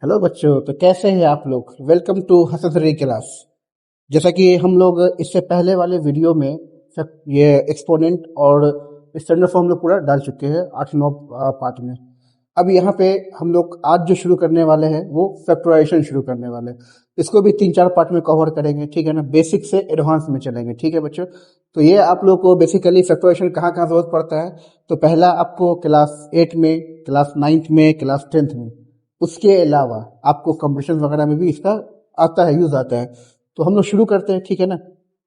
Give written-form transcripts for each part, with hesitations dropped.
Hello बच्चों, तो कैसे हैं आप लोग। Welcome to Hasan sir class. जैसा कि हम लोग इससे पहले वाले वीडियो में सब ये एक्सपोनेंट और स्टैंडर्ड फॉर्म लोग पूरा डाल चुके हैं 8-9 पार्ट में। अब यहाँ पे हम लोग आज जो शुरू करने वाले हैं वो फैक्टराइजेशन शुरू करने वाले हैं। इसको भी 3-4 पार्ट में कवर करेंगे, ठीक है ना। बेसिक से एडवांस में चलेंगे, ठीक है बच्चों। तो ये आप लोग को बेसिकली फैक्टराइजेशन कहाँ कहाँ जरूरत पड़ता है। तो पहला आपको क्लास 8 में, क्लास 9th में, क्लास 10th में। उसके अलावा आपको कंप्यूटेशन वगैरह में भी इसका आता है, यूज आता है। तो हम लोग शुरू करते हैं, ठीक है ना,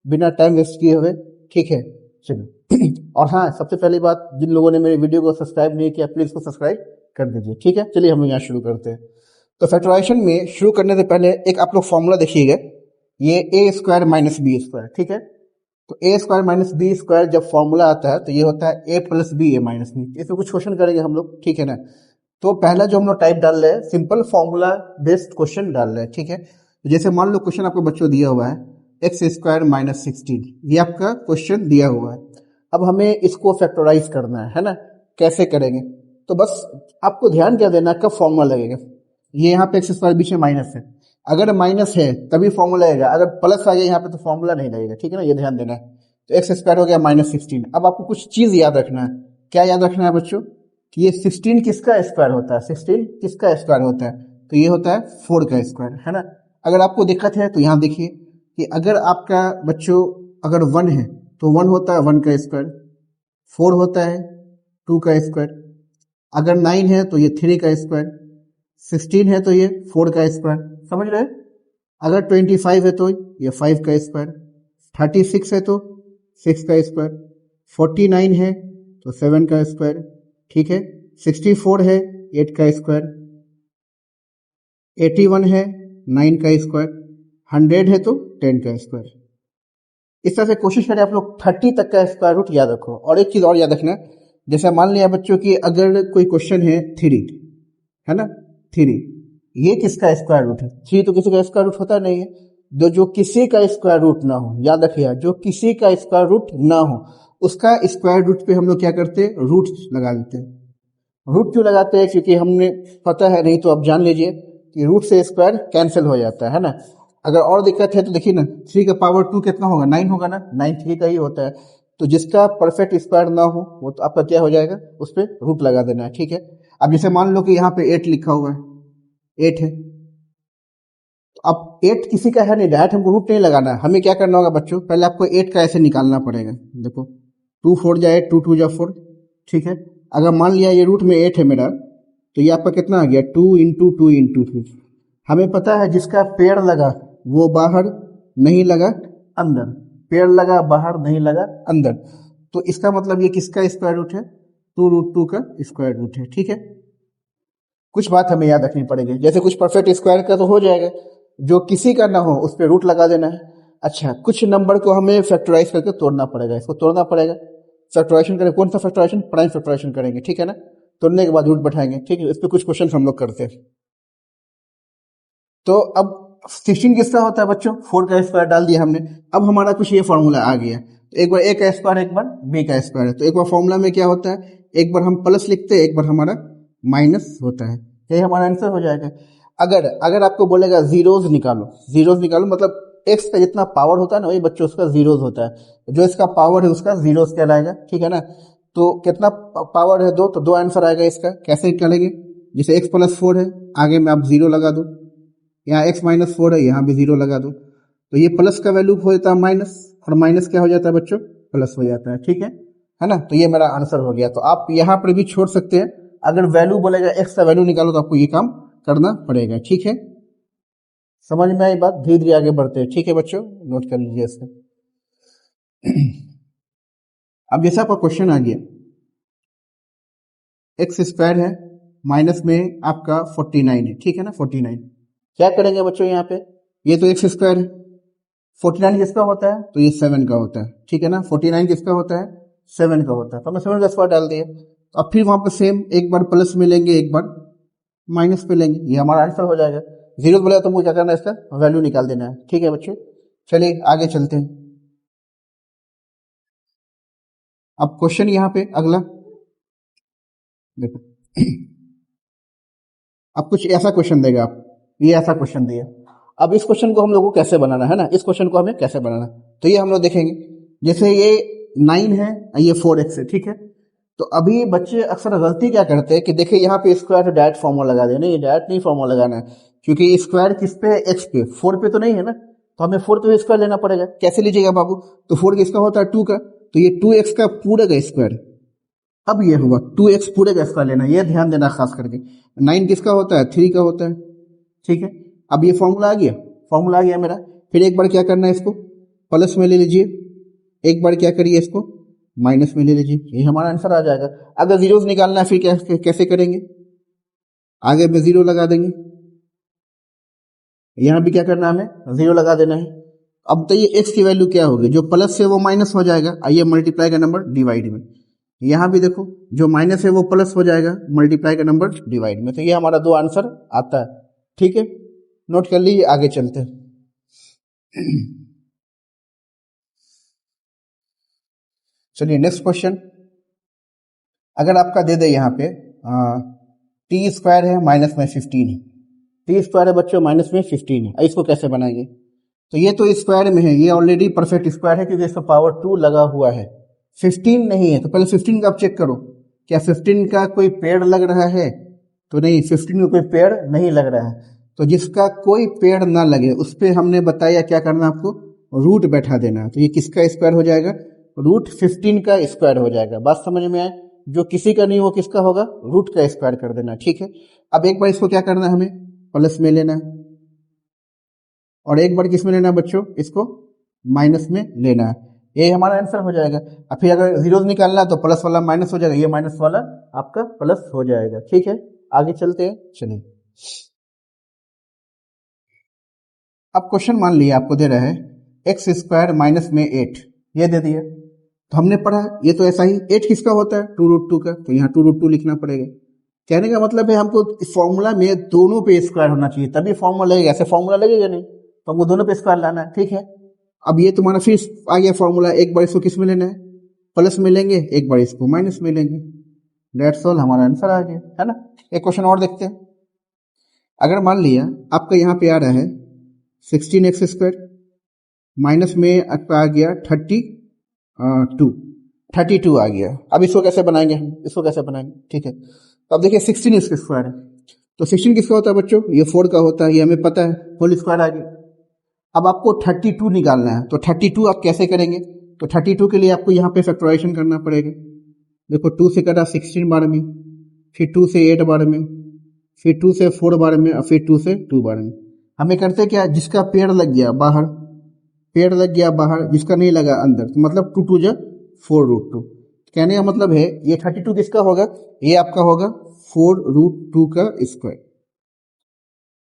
बिना टाइम वेस्ट किए हुए। ठीक है, चलिए। और हाँ, सबसे पहली बात, जिन लोगों ने मेरे वीडियो को सब्सक्राइब नहीं किया प्लीज को सब्सक्राइब कर दीजिए, ठीक है। चलिए हम लोग यहाँ शुरू करते हैं। तो फैक्टराइजेशन में शुरू करने से पहले एक आप लोग फॉर्मूला देखिएगा, ये ए स्क्वायर माइनस बी स्क्वायर, ठीक है। तो ए स्क्वायर माइनस बी स्क्वायर जब फॉर्मूला आता है तो ये होता है ए प्लस बी ए माइनस बी। इसमें कुछ क्वेश्चन करेंगे हम लोग, ठीक है ना। तो पहला जो हम लोग टाइप डाल रहे हैं, सिंपल फॉर्मूला बेस्ड क्वेश्चन डाल रहे हैं, ठीक है। तो जैसे मान लो क्वेश्चन आपको बच्चों दिया हुआ है एक्स स्क्वायर माइनस 16, ये आपका क्वेश्चन दिया हुआ है। अब हमें इसको फैक्टराइज करना है ना। कैसे करेंगे, तो बस आपको ध्यान क्या देना, कब फॉर्मूला लगेगा। ये यहाँ पे एक्स स्क्वायर बीच में माइनस है, अगर माइनस है तभी फॉर्मूला लगेगा, अगर प्लस आ गया यहाँ पे तो फॉर्मूला नहीं लगेगा, ठीक है ना। ये ध्यान देना है। तो एक्स स्क्वायर हो गया माइनस 16। अब आपको कुछ चीज याद रखना है। क्या याद रखना है बच्चों, कि ये 16 किसका स्क्वायर होता है। 16 किसका स्क्वायर होता है, तो ये होता है 4 का स्क्वायर, है ना। अगर आपको दिक्कत है तो यहाँ देखिए कि अगर आपका बच्चों अगर 1 है तो 1 होता है 1 का स्क्वायर, 4 होता है 2 का स्क्वायर, अगर 9 है तो ये 3 का स्क्वायर, 16 है तो ये 4 का स्क्वायर, समझ रहे हैं। अगर 25 है तो ये 5 का स्क्वायर, 36 है तो 6 का स्क्वायर, 49 है तो 7 का स्क्वायर, ठीक है। 64 है 8 का स्क्वायर, 81 है 9 का स्क्वायर, 100 है तो 10 का स्क्वायर। इस तरह से कोशिश करें आप लोग 30 तक का स्क्वायर रूट याद रखो। और एक चीज और याद रखना, जैसे मान लिया बच्चों कि अगर कोई क्वेश्चन है 3, है ना, 3, ये किसका स्क्वायर रूट है। 3 तो किसी का स्क्वायर रूट होता नहीं है। जो किसी का स्क्वायर रूट ना हो, याद रखिए, जो किसी का स्क्वायर रूट ना हो उसका स्क्वायर रूट पे हम लोग क्या करते हैं, रूट लगा देते हैं। रूट क्यों लगाते हैं, क्योंकि हमने पता है, नहीं तो आप जान लीजिए कि रूट से स्क्वायर कैंसिल हो जाता है ना। अगर और दिक्कत है तो देखिए ना, 3 का पावर 2 कितना होगा, 9 होगा ना, 9 3 का ही होता है। तो जिसका परफेक्ट स्क्वायर ना हो वो तो आपका क्या हो जाएगा, उस पर रूट लगा देना है, ठीक है। अब जैसे मान लो कि यहाँ पे 8 लिखा हुआ है, 8 है, तो अब 8 किसी का है नहीं, डायरेक्ट हमको रूट नहीं लगाना है। हमें क्या करना होगा बच्चों, पहले आपको 8 का ऐसे निकालना पड़ेगा। देखो 2 4 जाए 2 2 जा 4, ठीक है। अगर मान लिया ये रूट में 8 है मेरा, तो ये आपका कितना आ गया, 2 इंटू 2 इंटू 2। हमें पता है जिसका पेड़ लगा वो बाहर, नहीं लगा अंदर, पेड़ लगा बाहर, नहीं लगा अंदर। तो इसका मतलब ये किसका स्क्वायर रूट है, 2√2 का स्क्वायर रूट है, ठीक है। कुछ बात हमें याद रखनी पड़ेगी, जैसे कुछ परफेक्ट स्क्वायर का तो हो जाएगा, जो किसी का ना हो उस पर रूट लगा देना है। अच्छा, कुछ नंबर को हमें फैक्टराइज करके तोड़ना पड़ेगा, इसको तोड़ना पड़ेगा। फैक्टराइजेशन करें, कौन सा फैक्टराइजेशन, प्राइम फैक्टराइजेशन करेंगे, ठीक है ना। तोड़ने के बाद रूट बैठाएंगे, ठीक है। इस पर कुछ क्वेश्चन हम लोग करते हैं। तो अब 16 किसका होता है बच्चों, 4 का स्क्वायर डाल दिया हमने। अब हमारा कुछ ये फॉर्मूला आ गया, तो एक बार ए का स्क्वायर, एक बार बी का स्क्वायर है। तो एक बार फॉर्मूला में क्या होता है, एक बार हम प्लस लिखते हैं, एक बार हमारा माइनस होता है। यही हमारा आंसर हो जाएगा। अगर अगर आपको बोलेगा जीरोज निकालो, जीरोज निकालो, मतलब एक्स का जितना पावर होता है ना वही बच्चों उसका जीरोज होता है। जो इसका पावर है उसका जीरोज कहलाएगा, ठीक है ना। तो कितना पावर है, 2, तो 2 आंसर आएगा इसका। कैसे निकालेंगे, जैसे एक्स प्लस 4 है, आगे में आप जीरो लगा दो, यहाँ x माइनस 4 है, यहाँ भी जीरो लगा दो, तो ये प्लस का वैल्यू हो जाता है माइनस, और माइनस क्या हो जाता है बच्चों, प्लस हो जाता है, ठीक है ना। तो ये मेरा आंसर हो गया। तो आप यहाँ पर भी छोड़ सकते हैं, अगर वैल्यू बोलेगा x का वैल्यू निकालो तो आपको ये काम करना पड़ेगा, ठीक है। समझ में आई बात, धीरे धीरे आगे बढ़ते हैं, ठीक है बच्चों, नोट कर लीजिए इसको। अब जैसे आपका क्वेश्चन आ गया, एक्स स्क्वायर है, माइनस में आपका 49 है, ठीक है ना, 49। क्या करेंगे बच्चों यहाँ पे, ये तो एक्स स्क्वायर है, 49 किसका होता है, तो ये 7 का होता है, ठीक है ना। 49 किसका होता है, 7 का होता है। तो हमने 7 का स्क्वायर डाल दिया। तो अब फिर वहां पर सेम, एक बार प्लस में लेंगे, एक बार माइनस पे लेंगे, ये हमारा आंसर हो जाएगा। जीरो बोलेगा तो मुझे क्या करना है, इसका वैल्यू निकाल देना है, ठीक है बच्चों। चलिए आगे चलते हैं। अब क्वेश्चन यहाँ पे अगला देखो, अब कुछ ऐसा क्वेश्चन देगा आप, ये ऐसा क्वेश्चन दिया। अब इस क्वेश्चन को हम लोग को कैसे बनाना है ना, इस क्वेश्चन को हमें कैसे बनाना, तो ये हम लोग देखेंगे। जैसे ये 9 है, ये 4x है, ठीक है। तो अभी बच्चे अक्सर गलती क्या करते हैं कि देखिए यहाँ पे स्क्वायर तो डायरेक्ट फॉर्मूला लगा देना, ये डायरेक्ट नहीं फॉर्मूला लगाना है, क्योंकि स्क्वायर किस पे है, एक्स पे, 4 पे तो नहीं है ना, तो हमें 4 पे स्क्वायर लेना पड़ेगा। कैसे लीजिएगा बाबू, तो 4 किसका होता है, 2 का, तो ये 2x का पूरे का स्क्वायर। अब ये हुआ 2x पूरे का स्क्वायर लेना, ये ध्यान देना खास करके। 9 किसका होता है, 3 का होता है, ठीक है। अब ये फॉर्मूला आ गया, फॉर्मूला आ गया मेरा। फिर एक बार क्या करना है, इसको प्लस में ले लीजिए, एक बार क्या करिए, इसको माइनस में ले लीजिए, ये हमारा आंसर आ जाएगा। अगर जीरोस निकालना है फिर कैसे करेंगे, आगे में जीरो लगा देंगे, यहाँ भी क्या करना है, हमें जीरो लगा देना है। अब बताइए एक्स की वैल्यू क्या होगी, जो प्लस है वो माइनस हो जाएगा, आइए मल्टीप्लाई का नंबर डिवाइड में, यहाँ भी देखो जो माइनस है वो प्लस हो जाएगा, मल्टीप्लाई का नंबर डिवाइड में, तो ये हमारा 2 आंसर आता है, ठीक है। नोट कर लीजिए, आगे चलते हैं। चलिए नेक्स्ट क्वेश्चन, अगर आपका दे दे यहाँ पे टी स्क्वायर है माइनस में 15 है, टी स्क्वायर है बच्चों माइनस में 15 है, इसको कैसे बनाएंगे, तो ये तो स्क्वायर में है, ये ऑलरेडी परफेक्ट स्क्वायर है क्योंकि इसका पावर 2 लगा हुआ है, 15 नहीं है, तो पहले 15 का आप चेक करो, क्या 15 का कोई पेड़ लग रहा है, तो नहीं, 15 का कोई पेड़ नहीं लग रहा है। तो जिसका कोई पेड़ ना लगे उस पर हमने बताया क्या करना, आपको रूट बैठा देना, तो ये किसका स्क्वायर हो जाएगा, रूट 15 का स्क्वायर हो जाएगा। बात समझ में आए, जो किसी का नहीं वो किसका होगा, रूट का स्क्वायर कर देना, ठीक है। अब एक बार इसको क्या करना है, हमें प्लस में लेना है, और एक बार किस में लेना है बच्चों, इसको माइनस में लेना है, ये हमारा आंसर हो जाएगा। अब फिर अगर जीरोस निकालना है तो प्लस वाला माइनस हो जाएगा, ये माइनस वाला आपका प्लस हो जाएगा, ठीक है। आगे चलते हैं, चलिए। अब क्वेश्चन मान लिया आपको दे रहा है एक्स स्क्वायर माइनस में 8, ये दे दिया, तो हमने पढ़ा ये तो ऐसा ही, 8 किसका होता है, 2√2 का, तो यहाँ 2√2 लिखना पड़ेगा। कहने का मतलब है हमको इस फॉर्मूला में दोनों पे स्क्वायर होना चाहिए तभी फॉर्मूला लगेगा, ऐसे फॉर्मूला लगेगा नहीं, तो हमको दोनों पे स्क्वायर लाना है, ठीक है। अब ये तुम्हारा फिर आ गया फॉर्मूला, एक बार इसको किस में लेना है, प्लस में लेंगे, एक बार इसको माइनस में लेंगे, दैट्स ऑल, हमारा आंसर आ गया, है ना। एक क्वेश्चन और देखते हैं, अगर मान लिया आपका यहाँ पे आ रहा है 16x स्क्वायर, माइनस में आपका आ गया 32 आ गया। अब इसको कैसे बनाएंगे हम, इसको कैसे बनाएंगे, ठीक है। तो अब देखिए 16 इसका स्क्वायर है, तो 16 किसका होता है बच्चों, ये 4 का होता है, ये हमें पता है, होल स्क्वायर आ गया। अब आपको 32 निकालना है, तो 32 आप कैसे करेंगे, तो 32 के लिए आपको यहाँ पे फैक्टराइजेशन करना पड़ेगा। देखो 2 से कटा 16 बार में, फिर 2 से 8 बार में, फिर 2 से 4 बार में, और फिर 2 से 2 बार में। हमें करते क्या, जिसका पेड़ लग गया बाहर, पेड़ लग गया बाहर, जिसका नहीं लगा अंदर, तो मतलब 2 2 जा 4√2। कहने का मतलब है ये 32 किसका होगा, ये आपका होगा 4√2 का स्क्वायर।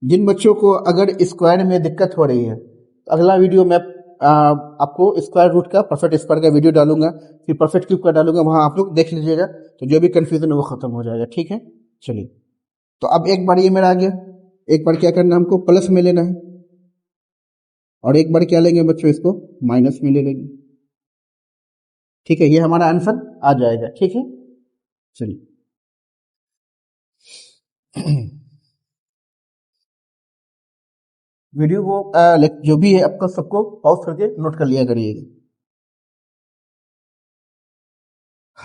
जिन बच्चों को अगर स्क्वायर में दिक्कत हो रही है, तो अगला वीडियो में आपको स्क्वायर रूट का परफेक्ट स्क्वायर का वीडियो डालूंगा, फिर परफेक्ट क्यूब का डालूंगा, वहां आप लोग देख लीजिएगा, तो जो भी कंफ्यूजन है वो खत्म हो जाएगा, ठीक है। चलिए, तो अब एक बार ये मेरा आ गया, एक बार क्या करना है, हमको प्लस में लेना है, और एक बार क्या लेंगे बच्चों, इसको माइनस में ले लेंगे, ठीक है। ये हमारा आंसर आ जाएगा, ठीक है। चलिए, वीडियो को जो भी है आपका सबको पॉज करके नोट कर लिया करिएगा।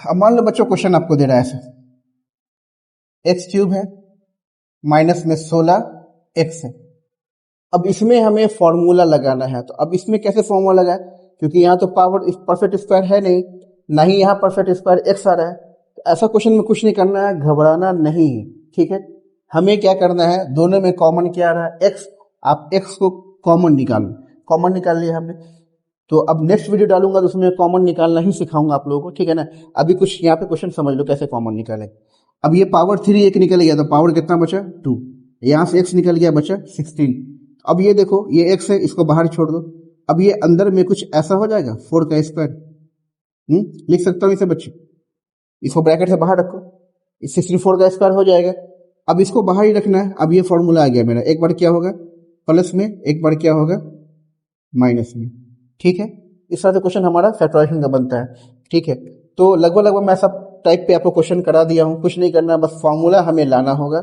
अब मान लो बच्चों क्वेश्चन आपको दे रहा है ऐसे, एक्स क्यूब है माइनस में 16 एक्स है। अब इसमें हमें फॉर्मूला लगाना है, तो अब इसमें कैसे फॉर्मूला लगाए, क्योंकि यहाँ तो पावर परफेक्ट स्क्वायर है नहीं, ना ही यहाँ परफेक्ट स्क्वायर एक्स आ रहा है, तो ऐसा क्वेश्चन में कुछ नहीं करना है, घबराना नहीं है, ठीक है। हमें क्या करना है, दोनों में कॉमन क्या आ रहा है, एक्स, आप एक्स को कॉमन निकालो, कॉमन निकाल लिया हमने। तो अब नेक्स्ट वीडियो डालूंगा तो उसमें कॉमन निकालना ही सिखाऊंगा आप लोगों को, ठीक है ना। अभी कुछ यहाँ पे क्वेश्चन समझ लो कैसे कॉमन निकाले। अब ये पावर 3 एक निकल गया, तो पावर कितना बचा, 2, यहाँ से x निकल गया, बचा 16। अब ये देखो ये x है, इसको बाहर छोड़ दो, अब ये अंदर में कुछ ऐसा हो जाएगा 4 का स्क्वायर, लिख सकता हूँ इसे बच्चे, इसको ब्रैकेट से बाहर रखो, इससे 64 का स्क्वायर हो जाएगा। अब इसको बाहर ही रखना है। अब ये फॉर्मूला आ गया मेरा, एक बार क्या होगा प्लस में, एक बार क्या होगा माइनस में, ठीक है। इस तरह से क्वेश्चन हमारा फैक्टराइजेशन का बनता है, ठीक है। तो लगभग मैं सब टाइप पे आपको क्वेश्चन करा दिया हूँ, कुछ नहीं करना, बस फॉर्मूला हमें लाना होगा,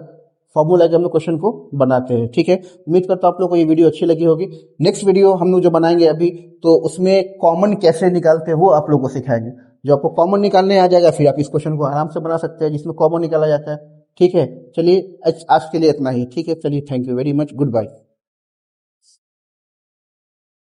फॉर्मूला के हम लोग क्वेश्चन को बनाते हैं। ठीक है, उम्मीद करता हूँ आप लोग को ये वीडियो अच्छी लगी होगी। नेक्स्ट वीडियो हम लोग जो बनाएंगे अभी, तो उसमें कॉमन कैसे निकालते हैं वो आप लोग को सिखाएंगे। जो आपको कॉमन निकालने आ जाएगा, फिर आप इस क्वेश्चन को आराम से बना सकते हैं जिसमें कॉमन निकाला जाता है। ठीक है, चलिए आज के लिए इतना ही। ठीक है, चलिए, thank you very much, good bye.